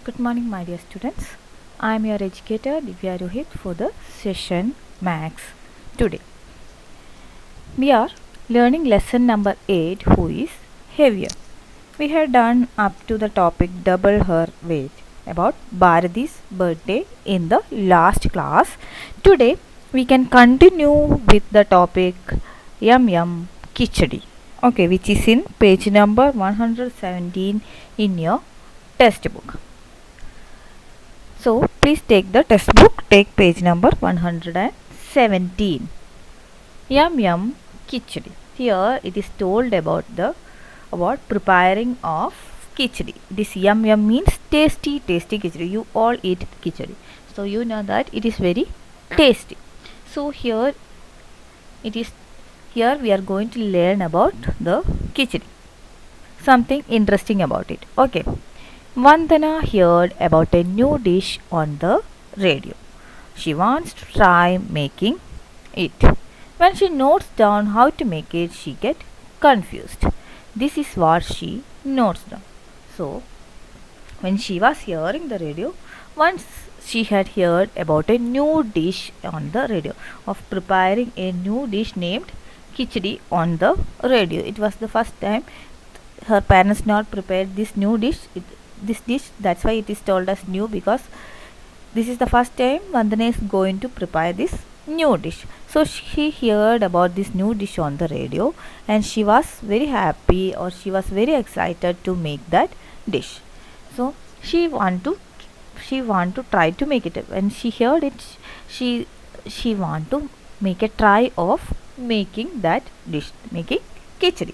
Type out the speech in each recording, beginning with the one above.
Good morning, my dear students. I am your educator Divya Rohit for the session Max. Today we are learning lesson number 8, who is heavier. We have done up to the topic double her weight about Bharati's birthday in the last class. Today we can continue with the topic Yum Yum Khichdi. Okay, which is in page number 117 in your textbook. So please take the textbook, take page number 117. Yum Yum Khichdi. Here it is told about preparing of khichdi. This yum yum means tasty khichdi. You all eat khichdi, so you know that it is very tasty. So here we are going to learn about the khichdi. Something interesting about it. Okay. Vandana heard about a new dish on the radio. She wants to try making it. When she notes down how to make it, she gets confused. This is what she notes down. So, when she was hearing the radio, once she had heard about a new dish on the radio of preparing a new dish named khichdi on the radio. It was the first time her parents not prepared this new dish. This dish, that's why it is told as new, because this is the first time Vandana is going to prepare this new dish. So she heard about this new dish on the radio and she was very happy, or she was very excited to make that dish. So she want to try to make it. When she heard it, she want to make a try of making that dish, making khichdi.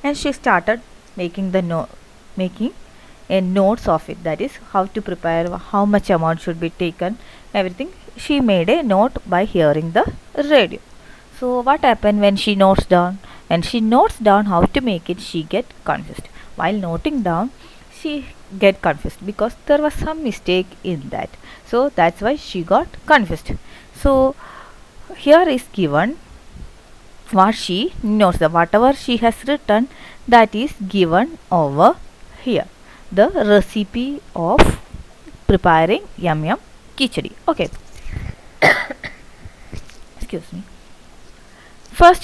And she started making making a notes of it, that is how to prepare, how much amount should be taken, everything she made a note by hearing the radio. So what happened when she notes down? When she notes down how to make it, she get confused. While noting down, she get confused because there was some mistake in that. So that's why she got confused. So here is given what she notes, whatever she has written, that is given over here, the recipe of preparing yum yum khichdi. Okay. Excuse me. First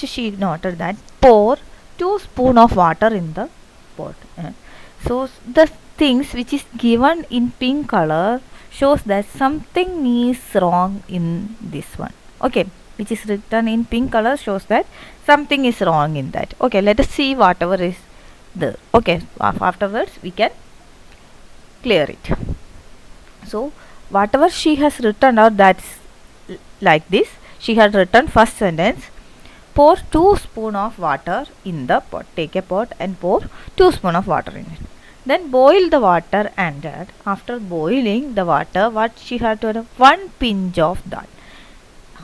she noted that pour 2 spoon of water in the pot. So the things which is given in pink color shows that something is wrong in this one. Okay, which is written in pink color shows that something is wrong in that. Okay, let us see whatever is there. Okay, afterwards we can clear it. So whatever she has written out, that's like this. She had written first sentence, pour 2 spoon of water in the pot. Take a pot and pour 2 spoon of water in it. Then boil the water and add, after boiling the water, what she had to add? 1 pinch of dal.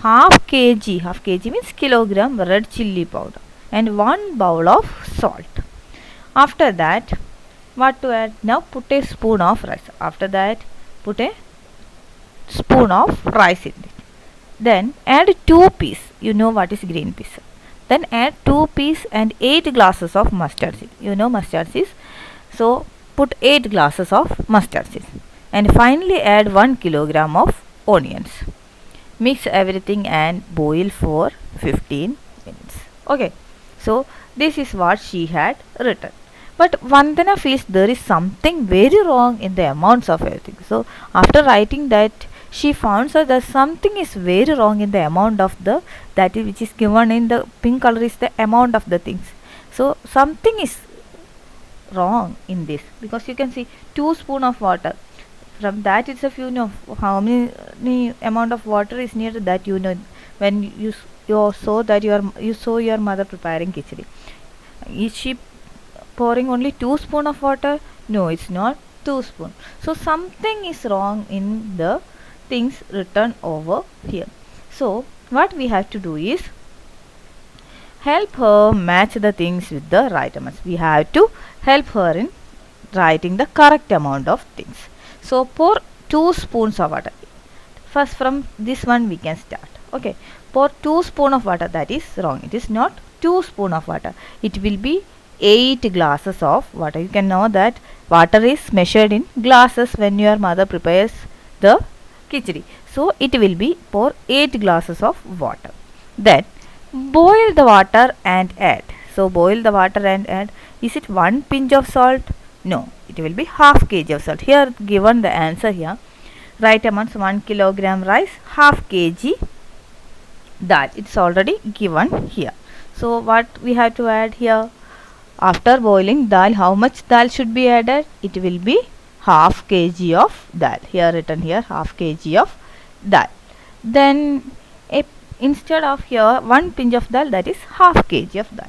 Half kg means kilogram red chilli powder, and 1 bowl of salt. After that, what to add? Now put a spoon of rice. After that, put a spoon of rice in it. Then add 2 peas. You know what is green peas. Then add 2 peas and 8 glasses of mustard seed. You know mustard seeds. So put 8 glasses of mustard seeds. And finally add 1 kilogram of onions. Mix everything and boil for 15 minutes. Okay. So this is what she had written. But Vandana feels there is something very wrong in the amounts of everything. So after writing that, she found out that something is very wrong in the amount of which is given in the pink color is the amount of the things. So something is wrong in this, because you can see 2 spoon of water. From that itself you know how many amount of water is needed, that you know when you saw that you saw your mother preparing khichdi. Is she pouring only 2 spoon of water? No, it's not 2 spoon. So something is wrong in the things written over here. So what we have to do is help her match the things with the right amounts. We have to help her in writing the correct amount of things. So pour 2 spoons of water. First from this one we can start. Okay, pour 2 spoon of water. That is wrong. It is not 2 spoon of water. It will be 8 glasses of water. You can know that water is measured in glasses when your mother prepares the khichdi. So it will be pour 8 glasses of water. Then boil the water and add. So boil the water and add. Is it 1 pinch of salt? No, it will be half kg of salt. Here given the answer here. Right amounts 1 kilogram rice, half kg dal. It's already given here. So what we have to add here? After boiling dal, how much dal should be added? It will be half kg of dal. Here written here half kg of dal. Then instead of here 1 pinch of dal, that is half kg of dal.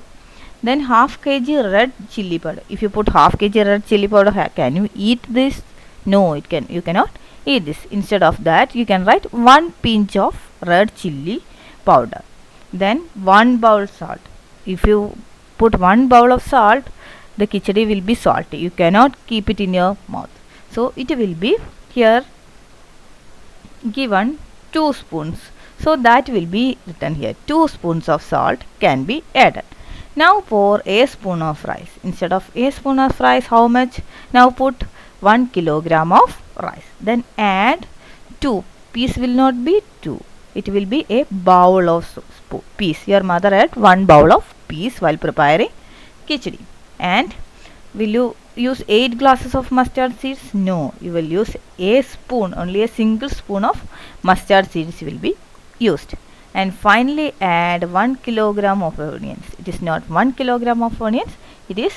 Then half kg red chili powder. If you put half kg red chili powder, can you eat this? No, you cannot eat this. Instead of that, you can write 1 pinch of red chili powder. Then 1 bowl salt. If you put 1 bowl of salt, the khichdi will be salty. You cannot keep it in your mouth. So it will be here given 2 spoons. So that will be written here. 2 spoons of salt can be added. Now pour a spoon of rice. Instead of a spoon of rice, how much? Now put 1 kilogram of rice. Then add 2. Piece will not be 2. It will be a bowl of peas. Your mother had 1 bowl of peas while preparing khichdi. And will you use 8 glasses of mustard seeds? No, you will use a spoon. Only a single spoon of mustard seeds will be used. And finally add 1 kilogram of onions. It is not 1 kilogram of onions. It is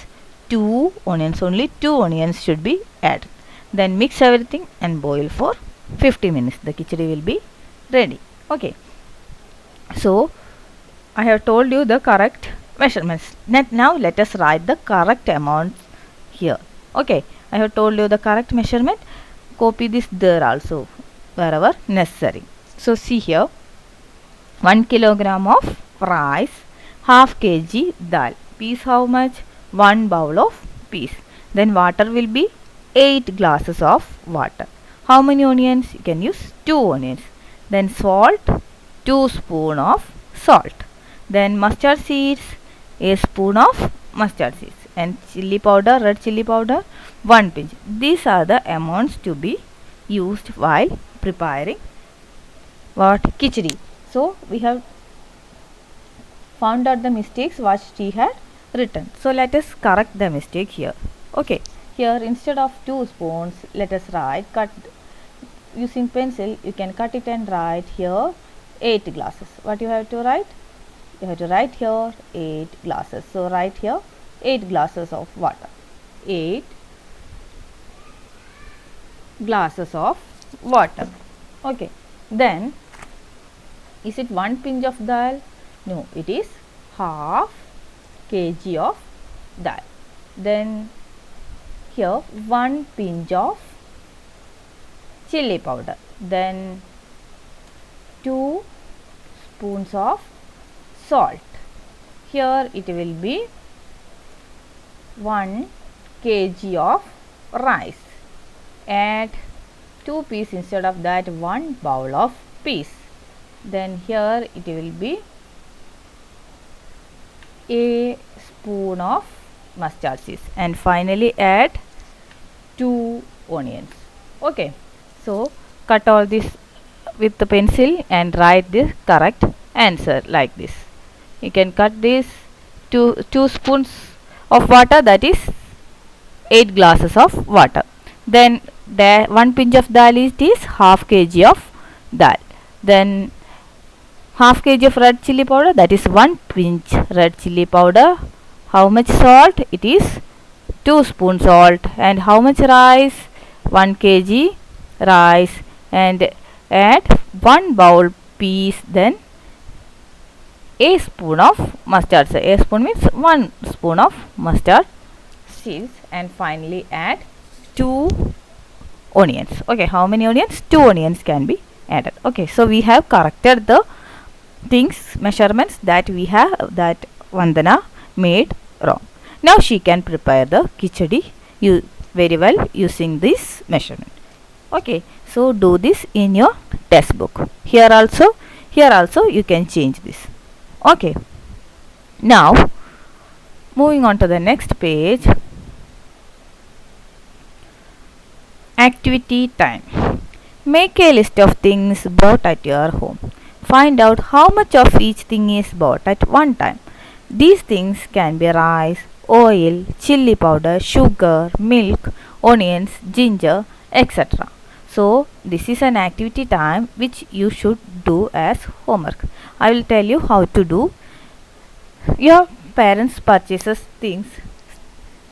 2 onions. Only 2 onions should be added. Then mix everything and boil for 50 minutes. The khichdi will be ready. Okay. So I have told you the correct measurements. Now let us write the correct amount here. Okay. I have told you the correct measurement. Copy this there also wherever necessary. So see here. 1 kilogram of rice, half kg dal. Peas how much? 1 bowl of peas. Then water will be 8 glasses of water. How many onions? You can use 2 onions. Then salt, 2 spoon of salt. Then mustard seeds, a spoon of mustard seeds. And chili powder, red chili powder, 1 pinch. These are the amounts to be used while preparing what? Khichdi. So we have found out the mistakes what she had written. So let us correct the mistake here. Okay. Here instead of 2 spoons, let us write, cut using pencil, you can cut it and write here 8 glasses. What you have to write? You have to write here 8 glasses. So write here 8 glasses of water. 8 glasses of water. Okay. Then is it 1 pinch of dal? No, it is half kg of dal. Then here 1 pinch of chili powder. Then 2 spoons of salt. Here it will be 1 kg of rice. Add 2 peas instead of that 1 bowl of peas. Then here it will be a spoon of mustard seeds. And finally add 2 onions. Okay. So cut all this with the pencil and write the correct answer like this. You can cut this 2 spoons of water, that is 8 glasses of water. Then 1 pinch of dal is half kg of dal. Then half kg of red chili powder, that is 1 pinch red chili powder. How much salt? It is 2 spoon salt. And how much rice? 1 kg rice. And add 1 bowl peas. Then a spoon of mustard. So a spoon means 1 spoon of mustard seeds. And finally add 2 onions. Okay, how many onions? 2 onions can be added. Okay, so we have corrected the measurements that Vandana made wrong. Now she can prepare the khichdi very well using this measurement. Okay, so do this in your textbook. Here also you can change this. Okay. Now Moving on to the next page. Activity time. Make a list of things bought at your home. Find out how much of each thing is bought at one time. These things can be rice, oil, chili powder, sugar, milk, onions, ginger, etc. So, this is an activity time which you should do as homework. I will tell you how to do. Your parents purchases things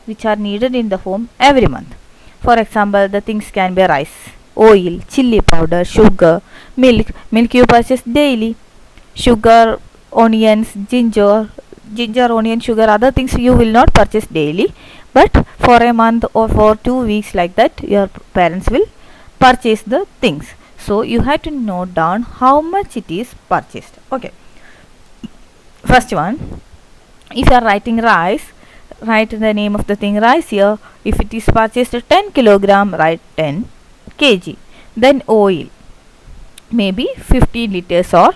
which are needed in the home every month. For example, the things can be rice, oil, chili powder, sugar, milk. Milk you purchase daily. Sugar, onions, ginger, onion, sugar, other things you will not purchase daily. But for a month or for 2 weeks like that, your parents will purchase the things. So you have to note down how much it is purchased. Okay. First one, if you are writing rice, write the name of the thing rice here. If it is purchased 10 kilogram, write 10 kg. Then oil, maybe 15 liters or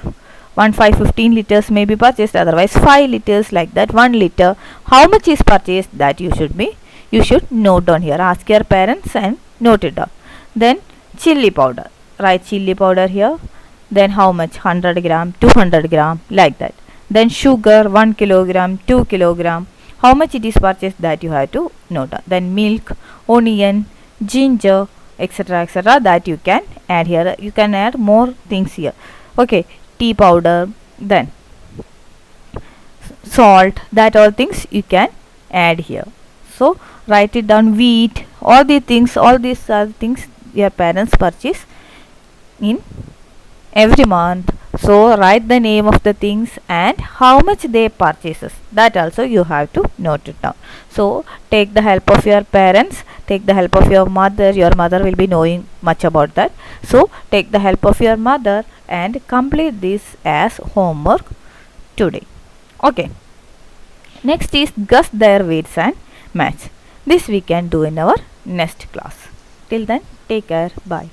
15 liters may be purchased, otherwise 5 liters like that, 1 liter. How much is purchased, that you should note down here. Ask your parents and note it down. Then chili powder, write chili powder here. Then how much, 100 gram, 200 gram like that. Then sugar, 1 kilogram, 2 kilogram. How much it is purchased, that you have to note down. Then milk, onion, ginger, etc., etc., that you can add here. You can add more things here. Okay, tea powder, then salt, that all things you can add here. So write it down. Wheat, all these are things your parents purchase in every month. So write the name of the things and how much they purchases, that also you have to note it down. So take the help of your parents, take the help of your mother. Your mother will be knowing much about that. So take the help of your mother and complete this as homework today. Okay. Next is guess their weights and match. This we can do in our next class. Till then, take care. Bye.